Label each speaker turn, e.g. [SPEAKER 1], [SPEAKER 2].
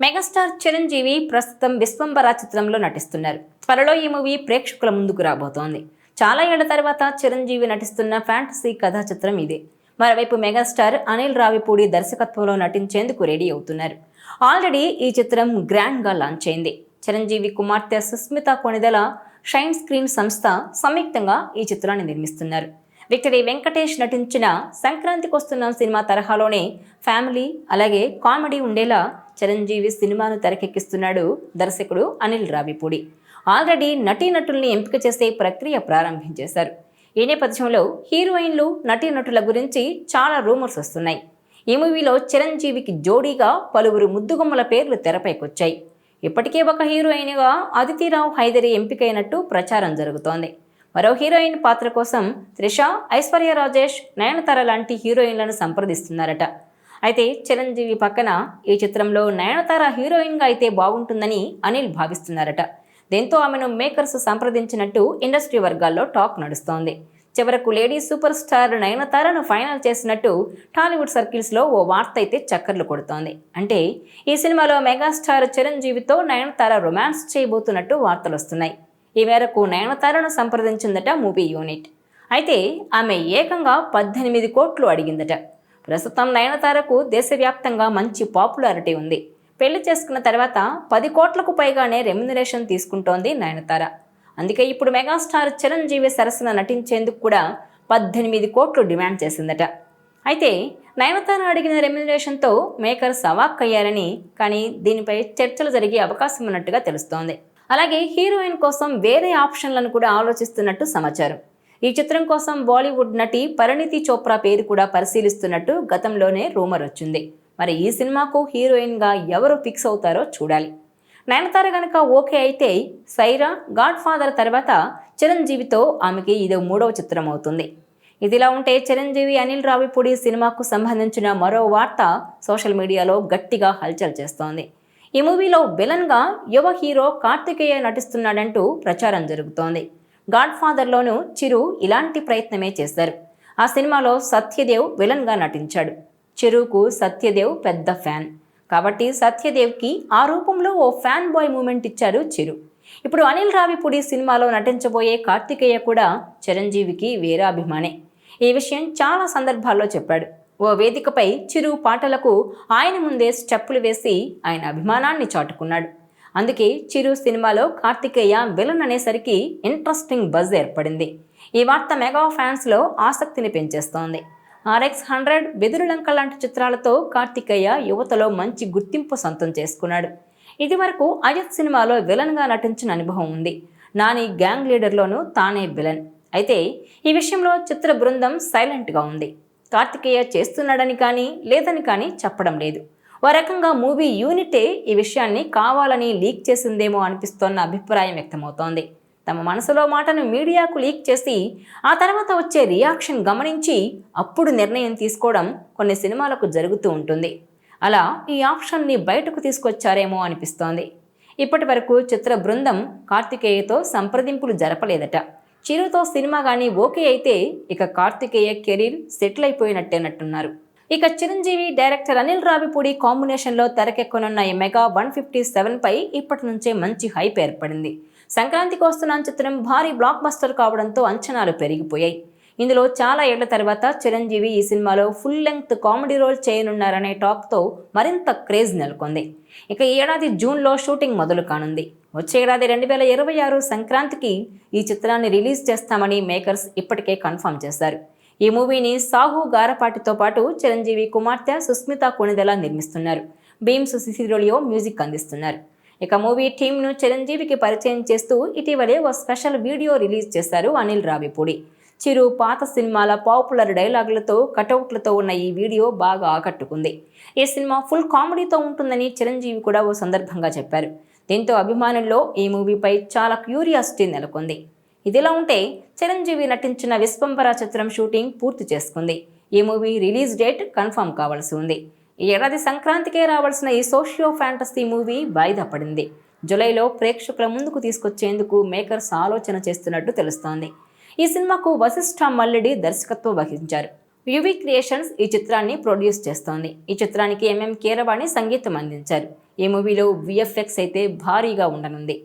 [SPEAKER 1] Megastar Chiranjeevi ప్రస్తుతం విశ్వంబర చిత్రంలో నటిస్తున్నారు. త్వరలో ఈ మూవీ ప్రేక్షకుల ముందుకు రాబోతోంది. చాలా ఏళ్ల తర్వాత చిరంజీవి నటిస్తున్న ఫ్యాంటసీ కథా చిత్రం ఇదే. మరోవైపు మెగాస్టార్ అనిల్ రావిపూడి దర్శకత్వంలో నటించేందుకు రెడీ అవుతున్నారు. ఆల్రెడీ ఈ చిత్రం గ్రాండ్గా లాంచ్ అయింది. చిరంజీవి కుమార్తె సుస్మిత కొణిదెల షైన్ స్క్రీన్ సంస్థ సంయుక్తంగా ఈ చిత్రాన్ని నిర్మిస్తున్నారు. విక్టరీ వెంకటేష్ నటించిన సంక్రాంతికి వస్తున్న సినిమా తరహాలోనే ఫ్యామిలీ అలాగే కామెడీ ఉండేలా చిరంజీవి సినిమాను తెరకెక్కిస్తున్నాడు దర్శకుడు అనిల్ రావిపూడి. ఆల్రెడీ నటీనటుల్ని ఎంపిక చేసే ప్రక్రియ ప్రారంభించేశారు. ఈ నేపథ్యంలో హీరోయిన్లు నటీనటుల గురించి చాలా రూమర్స్ వస్తున్నాయి. ఈ మూవీలో చిరంజీవికి జోడీగా పలువురు ముద్దుగుమ్మల పేర్లు తెరపైకొచ్చాయి. ఇప్పటికే ఒక హీరోయిన్గా అదితిరావు హైదరి ఎంపికైనట్టు ప్రచారం జరుగుతోంది. మరో హీరోయిన్ పాత్ర కోసం త్రిష, ఐశ్వర్య రాజేష్, నయనతార లాంటి హీరోయిన్లను సంప్రదిస్తున్నారట. అయితే చిరంజీవి పక్కన ఈ చిత్రంలో నయనతార హీరోయిన్గా అయితే బాగుంటుందని అనిల్ భావిస్తున్నారట. దీంతో ఆమెను మేకర్స్ సంప్రదించినట్టు ఇండస్ట్రీ వర్గాల్లో టాక్ నడుస్తోంది. చివరకు లేడీ సూపర్ స్టార్ నయనతారను ఫైనల్ చేసినట్టు టాలీవుడ్ సర్కిల్స్లో ఓ వార్త అయితే చక్కర్లు కొడుతోంది. అంటే ఈ సినిమాలో మెగాస్టార్ చిరంజీవితో నయనతార రొమాన్స్ చేయబోతున్నట్టు వార్తలు వస్తున్నాయి. ఈ మేరకు నయనతారను సంప్రదించిందట మూవీ యూనిట్. అయితే ఆమె ఏకంగా 18 కోట్లు అడిగిందట. ప్రస్తుతం నయనతారకు దేశవ్యాప్తంగా మంచి పాపులారిటీ ఉంది. పెళ్లి చేసుకున్న తర్వాత 10 కోట్లకు పైగానే రెమ్యునరేషన్ తీసుకుంటోంది నయనతార. అందుకే ఇప్పుడు మెగాస్టార్ చిరంజీవి సరసన నటించేందుకు కూడా 18 కోట్లు డిమాండ్ చేసిందట. అయితే నయనతార అడిగిన రెమ్యునరేషన్తో మేకర్స్ అవాక్కయ్యారని, కానీ దీనిపై చర్చలు జరిగే అవకాశం ఉన్నట్టుగా తెలుస్తోంది. అలాగే హీరోయిన్ కోసం వేరే ఆప్షన్లను కూడా ఆలోచిస్తున్నట్టు సమాచారం. ఈ చిత్రం కోసం బాలీవుడ్ నటి పరిణీతి చోప్రా పేరు కూడా పరిశీలిస్తున్నట్టు గతంలోనే రూమర్ వచ్చింది. మరి ఈ సినిమాకు హీరోయిన్గా ఎవరు ఫిక్స్ అవుతారో చూడాలి. నయనతార గనక ఓకే అయితే సైరా, గాడ్ ఫాదర్ తర్వాత చిరంజీవితో ఆమెకి ఇది 3వ చిత్రం అవుతుంది. ఇదిలా ఉంటే చిరంజీవి అనిల్ రావిపూడి సినిమాకు సంబంధించిన మరో వార్త సోషల్ మీడియాలో గట్టిగా హల్చల్ చేస్తోంది. ఈ మూవీలో విలన్గా యువ హీరో కార్తికేయ నటిస్తున్నాడంటూ ప్రచారం జరుగుతోంది. గాడ్ ఫాదర్లోనూ చిరు ఇలాంటి ప్రయత్నమే చేశారు. ఆ సినిమాలో సత్యదేవ్ విలన్గా నటించాడు. చిరుకు సత్యదేవ్ పెద్ద ఫ్యాన్ కాబట్టి సత్యదేవ్కి ఆ రూపంలో ఓ ఫ్యాన్ బాయ్ మూమెంట్ ఇచ్చారు చిరు. ఇప్పుడు అనిల్ రావిపూడి సినిమాలో నటించబోయే కార్తికేయ కూడా చిరంజీవికి వీరాభిమానే. ఈ విషయం చాలా సందర్భాల్లో చెప్పాడు. ఓ వేదికపై చిరు పాటలకు ఆయన ముందే స్టెప్పులు వేసి ఆయన అభిమానాన్ని చాటుకున్నాడు. అందుకే చిరు సినిమాలో కార్తికేయ విలన్ అనేసరికి ఇంట్రెస్టింగ్ బజ్ ఏర్పడింది. ఈ వార్త మెగా ఫ్యాన్స్లో ఆసక్తిని పెంచేస్తోంది. RX100, బెదురులంక లాంటి చిత్రాలతో కార్తికేయ యువతలో మంచి గుర్తింపు సొంతం చేసుకున్నాడు. ఇదివరకు అజిత్ సినిమాలో విలన్గా నటించిన అనుభవం ఉంది. నాని గ్యాంగ్ లీడర్లోనూ తానే విలన్. అయితే ఈ విషయంలో చిత్ర బృందం సైలెంట్గా ఉంది. కార్తికేయ చేస్తున్నాడని కానీ లేదని కానీ చెప్పడం లేదు. ఓ రకంగా మూవీ యూనిటే ఈ విషయాన్ని కావాలని లీక్ చేసిందేమో అనిపిస్తోన్న అభిప్రాయం వ్యక్తమవుతోంది. తమ మనసులో మాటను మీడియాకు లీక్ చేసి ఆ తర్వాత వచ్చే రియాక్షన్ గమనించి అప్పుడు నిర్ణయం తీసుకోవడం కొన్ని సినిమాలకు జరుగుతూ ఉంటుంది. అలా ఈ ఆప్షన్ని బయటకు తీసుకొచ్చారేమో అనిపిస్తోంది. ఇప్పటి వరకు చిత్ర బృందం కార్తికేయతో సంప్రదింపులు జరపలేదట. చిరుతో సినిమా కానీ ఓకే అయితే ఇక కార్తికేయ కెరీర్ సెటిల్ అయిపోయినట్టేనట్టున్నారు. ఇక చిరంజీవి డైరెక్టర్ అనిల్ రావిపూడి కాంబినేషన్లో తెరకెక్కనున్న ఈ మెగా 157 పై ఇప్పటి నుంచే మంచి హైప్ ఏర్పడింది. సంక్రాంతికి వస్తున్న చిత్రం భారీ బ్లాక్ బస్టర్ కావడంతో అంచనాలు పెరిగిపోయాయి. ఇందులో చాలా ఏళ్ల తర్వాత చిరంజీవి ఈ సినిమాలో ఫుల్ లెంగ్త్ కామెడీ రోల్ చేయనున్నారనే టాక్తో మరింత క్రేజ్ నెలకొంది. ఇక ఈ ఏడాది జూన్లో షూటింగ్ మొదలు కానుంది. వచ్చే ఏడాది 2026 సంక్రాంతికి ఈ చిత్రాన్ని రిలీజ్ చేస్తామని మేకర్స్ ఇప్పటికే కన్ఫర్మ్ చేశారు. ఈ మూవీని సాహు గారపాటితో పాటు చిరంజీవి కుమార్తె సుస్మిత కొణిదెల నిర్మిస్తున్నారు. భీమ్స్ సిసిరోలియో మ్యూజిక్ అందిస్తున్నారు. ఇక మూవీ టీంను చిరంజీవికి పరిచయం చేస్తూ ఇటీవలే ఓ స్పెషల్ వీడియో రిలీజ్ చేశారు అనిల్ రావిపూడి. చిరు పాత సినిమాల పాపులర్ డైలాగులతో కటౌట్లతో ఉన్న ఈ వీడియో బాగా ఆకట్టుకుంది. ఈ సినిమా ఫుల్ కామెడీతో ఉంటుందని చిరంజీవి కూడా ఓ సందర్భంగా చెప్పారు. దీంతో అభిమానుల్లో ఈ మూవీపై చాలా క్యూరియాసిటీ నెలకొంది. ఇదిలా ఉంటే చిరంజీవి నటించిన విశ్వంబర చిత్రం షూటింగ్ పూర్తి చేసుకుంది. ఈ మూవీ రిలీజ్ డేట్ కన్ఫర్మ్ కావాల్సి ఉంది. ఈ ఏడాది సంక్రాంతికే రావాల్సిన ఈ సోషియో ఫ్యాంటసీ మూవీ వాయిదా పడింది. జూలైలో ప్రేక్షకుల ముందుకు తీసుకొచ్చేందుకు మేకర్స్ ఆలోచన చేస్తున్నట్టు తెలుస్తోంది. ఈ సినిమాకు వశిష్ఠ మల్లిడి దర్శకత్వం వహించారు. యువి క్రియేషన్స్ ఈ చిత్రాన్ని ప్రొడ్యూస్ చేస్తోంది. ఈ చిత్రానికి ఎంఎం కీరవాణి సంగీతం అందించారు. ఈ మూవీలో విఎఫ్ఎక్స్ అయితే భారీగా ఉండనుంది.